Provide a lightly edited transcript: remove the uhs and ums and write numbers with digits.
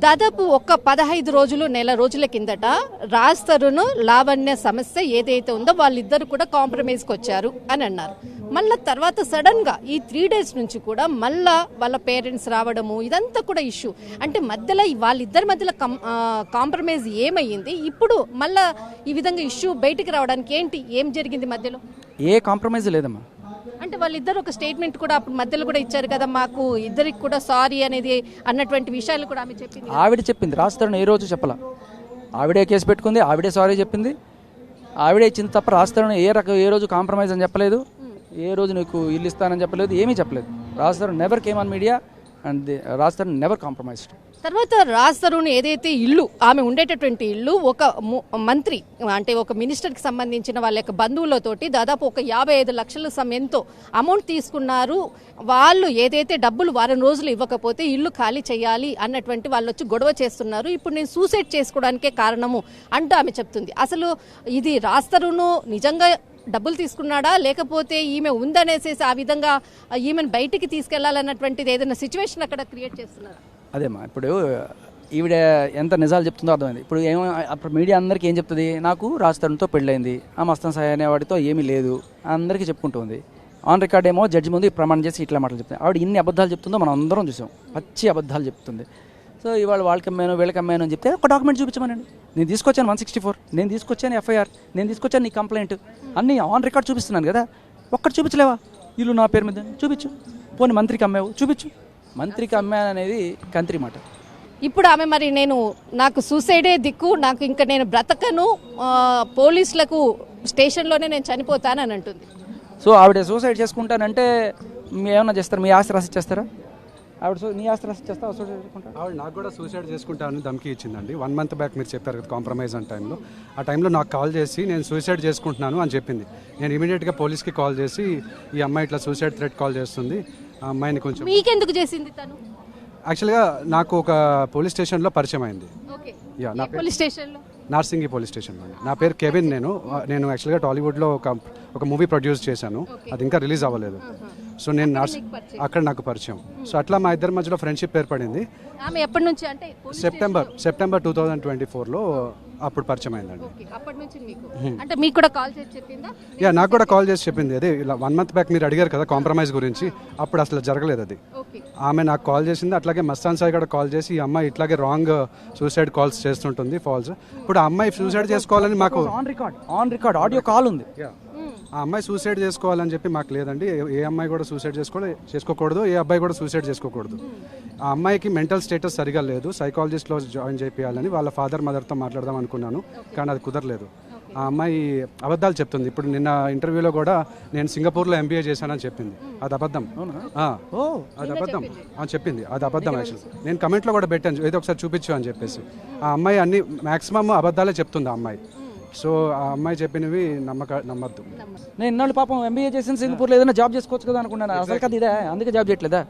దాదాపు ఒక 15 రోజులు నెల రోజుల కిందట రాజ్ తరుణ్ లావణ్య సమస్య ఏదైతే ఉందో వాళ్ళిద్దరు కూడా కాంప్రమైజ్కి వచ్చారు అని అన్నారు. మళ్ళీ తర్వాత సడన్ గా ఈ 3 days నుంచి కూడా మళ్ళా వాళ్ళ పేరెంట్స్ రావడము ఇదంతా కూడా ఇష్యూ. అంటే మధ్యలో వాళ్ళిద్దరి మధ్యలో కాంప్రమైజ్ ఏమయ్యింది, ఇప్పుడు మళ్ళా ఈ విధంగా ఇష్యూ బయటికి రావడానికి ఏం జరిగింది మధ్యలో? ఏ కాంప్రమైజ్ లేదమ్మా. అంటే వాళ్ళిద్దరు ఒక స్టేట్మెంట్ కూడా అప్పుడు మధ్యలో కూడా ఇచ్చారు కదా, మాకు ఇద్దరికి కూడా సారీ అనేది అన్నటువంటి విషయాలు కూడా ఆమె చెప్పింది. ఆవిడ చెప్పింది, రాజ్ తరుణ్ ఏ రోజు చెప్పలా. ఆవిడే కేసు పెట్టుకుంది, ఆవిడే సారీ చెప్పింది, ఆవిడే ఇచ్చింది తప్ప రాజ్ తరుణ్ ఏ రోజు కాంప్రమైజ్ అని చెప్పలేదు, ఏ రోజు నీకు ఇల్లు ఇస్తానని చెప్పలేదు, ఏమీ చెప్పలేదు. Raj Tarun never came on media and Raj Tarun never compromised. తర్వాత రాజ్ తరుణ్ ఏదైతే ఇల్లు ఆమె ఉండేటటువంటి ఇల్లు ఒక మంత్రి అంటే ఒక మినిస్టర్కి సంబంధించిన వాళ్ళ యొక్క బంధువులతోటి దాదాపు ఒక 55 లక్షల ఎంతో అమౌంట్ తీసుకున్నారు. వాళ్ళు ఏదైతే డబ్బులు వారం రోజులు ఇవ్వకపోతే ఇల్లు ఖాళీ చేయాలి అన్నటువంటి వాళ్ళు వచ్చి గొడవ చేస్తున్నారు. ఇప్పుడు నేను సూసైడ్ చేసుకోవడానికే కారణము అంటూ ఆమె చెప్తుంది. అసలు ఇది రాజ్ తరుణ్ నిజంగా డబ్బులు తీసుకున్నాడా, లేకపోతే ఈమె ఉందనేసేసి ఆ విధంగా ఈమెను బయటికి తీసుకెళ్లాలన్నటువంటిది ఏదైనా సిచ్యువేషన్ అక్కడ క్రియేట్ చేస్తున్నారా? అదేమ్మా, ఇప్పుడు ఈవిడ ఎంత నిజాలు చెప్తుందో అర్థమైంది. ఇప్పుడు అప్పుడు మీడియా అందరికీ ఏం చెప్తుంది, నాకు రాజ్ తరుణ్తో పెళ్ళైంది, ఆ మస్తాన్ సాయి అనేవాడితో ఏమీ లేదు అందరికీ చెప్పుకుంటుంది. ఆన్ రికార్డ్ ఏమో జడ్జి ముందు ప్రమాణం చేసి ఇట్లా మాటలు చెప్తుంది. ఆవిడ ఇన్ని అబద్ధాలు చెప్తుందో మనం అందరం చూసాం, పచ్చి అబద్ధాలు చెప్తుంది. సో ఇవాళ వాళ్ళకి అమ్మాను వీళ్ళకి అమ్మాను అని చెప్తే ఒక డాక్యుమెంట్ చూపించమనండి. నేను తీసుకొచ్చాను 164, నేను తీసుకొచ్చాను FIR, నేను తీసుకొచ్చాను నీ కంప్లైంట్ అన్నీ ఆన్ రికార్డ్ చూపిస్తున్నాను కదా, ఒక్కటి చూపించలేవా? ఇల్లు నా పేరు మీద చూపించు, పోనీ మంత్రికి అమ్మావు చూపించు. మంత్రికి అమ్మాను అనేది కంత్రి మాట. ఇప్పుడు ఆమె మరి నాకు సూసైడే దిక్కు, నాకు ఇంకా నేను బ్రతకను, పోలీసులకు స్టేషన్లోనే నేను చనిపోతానని అంటుంది. సో ఆవిడ సూసైడ్ చేసుకుంటానంటే ఏమన్నా చేస్తారు, మీ ఆస్తి రాసి చేస్తారా? ఆవిడ నీ ఆస్తి రాసి చేస్తా సూసైడ్ చేసుకుంటారు? ఆవిడ నాకు కూడా సూసైడ్ చేసుకుంటానని ధమ్కి ఇచ్చిందండి. 1 month బ్యాక్ మీరు చెప్పారు కదా కాంప్రమైజ్ అనే టైంలో, ఆ టైంలో నాకు కాల్ చేసి నేను సూసైడ్ చేసుకుంటున్నాను అని చెప్పింది. నేను ఇమీడియట్గా పోలీస్కి కాల్ చేసి ఈ అమ్మాయి ఇట్లా సూసైడ్ థ్రెట్ కాల్ చేస్తుంది, ఆ అమ్మాయిని కొంచెం. మీకెందుకు చేసింది తను? యాక్చువల్గా నాకు ఒక పోలీస్ స్టేషన్లో పరిచయం అయింది. నా పేరు పోలీస్ స్టేషన్లో నార్సింగి పోలీస్ స్టేషన్లో. నా పేరు కెవిన్. నేను యాక్చువల్గా టాలీవుడ్లో ఒక మూవీ ప్రొడ్యూస్ చేశాను, అది ఇంకా రిలీజ్ అవ్వలేదు. సో నేను అక్కడ నాకు పరిచయం. సో అట్లా మా ఇద్దరి మధ్యలో ఫ్రెండ్షిప్ ఏర్పడింది. ఆమె ఎప్పటి నుంచి అంటే సెప్టెంబర్ 2024లో అప్పుడు పరిచయం అయిందండి. అప్పటి నుంచి మీకు అంటే మీకు కూడా కాల్ చేసి చెప్పిందా? నాకు కూడా కాల్ చేసి చెప్పింది. అదే ఇలా 1 month బ్యాక్ మీరు అడిగారు కదా కాంప్రమైజ్ గురించి, అప్పుడు అసలు జరగలేదు అది. ఆమె నాకు కాల్ చేసింది, అట్లాగే మస్తాన్ సాయి కూడా కాల్ చేసి ఈ అమ్మాయి ఇట్లాగే రాంగ్ సూసైడ్ కాల్స్ చేస్తుంటుంది, ఫాల్స్. ఇప్పుడు ఆ అమ్మాయి సూసైడ్ చేసుకోవాలని మాకు ఆన్ రికార్డ్ ఆడియో కాల్ ఉంది. ఆ అమ్మాయి సూసైడ్ చేసుకోవాలని చెప్పి మాకు లేదండి. ఏ అమ్మాయి కూడా సూసైడ్ చేసుకోకూడదు, ఏ అబ్బాయి కూడా సూసైడ్ చేసుకోకూడదు. ఆ అమ్మాయికి మెంటల్ స్టేటస్ సరిగా లేదు, సైకాలజిస్ట్లో జాయిన్ చేయాలని వాళ్ళ ఫాదర్ మదర్తో మాట్లాడదాం అనుకున్నాను, కానీ అది కుదరలేదు. ఆ అమ్మాయి అబద్ధాలు చెప్తుంది. ఇప్పుడు నిన్న ఇంటర్వ్యూలో కూడా నేను సింగపూర్లో MBA చేశానని చెప్పింది. అది అబద్ధం, అది అబద్ధం అని చెప్పింది. అది అబద్ధం. యాక్చువల్ నేను కమెంట్లో కూడా పెట్టాను, ఏదో ఒకసారి చూపించు అని చెప్పేసి. ఆ అమ్మాయి అన్ని మ్యాక్సిమం అబద్ధాలే చెప్తుంది ఆ అమ్మాయి. సో ఆ అమ్మాయి చెప్పినవి నమ్మద్దు. నేను ఇన్నాళ్ళు పాపం MBA చేసిన సింగపూర్లో ఏదైనా జాబ్ చేసుకోవచ్చు కదా అనుకున్నాను, అసలు కదా ఇదే, అందుకే జాబ్ చేయట్లేదా?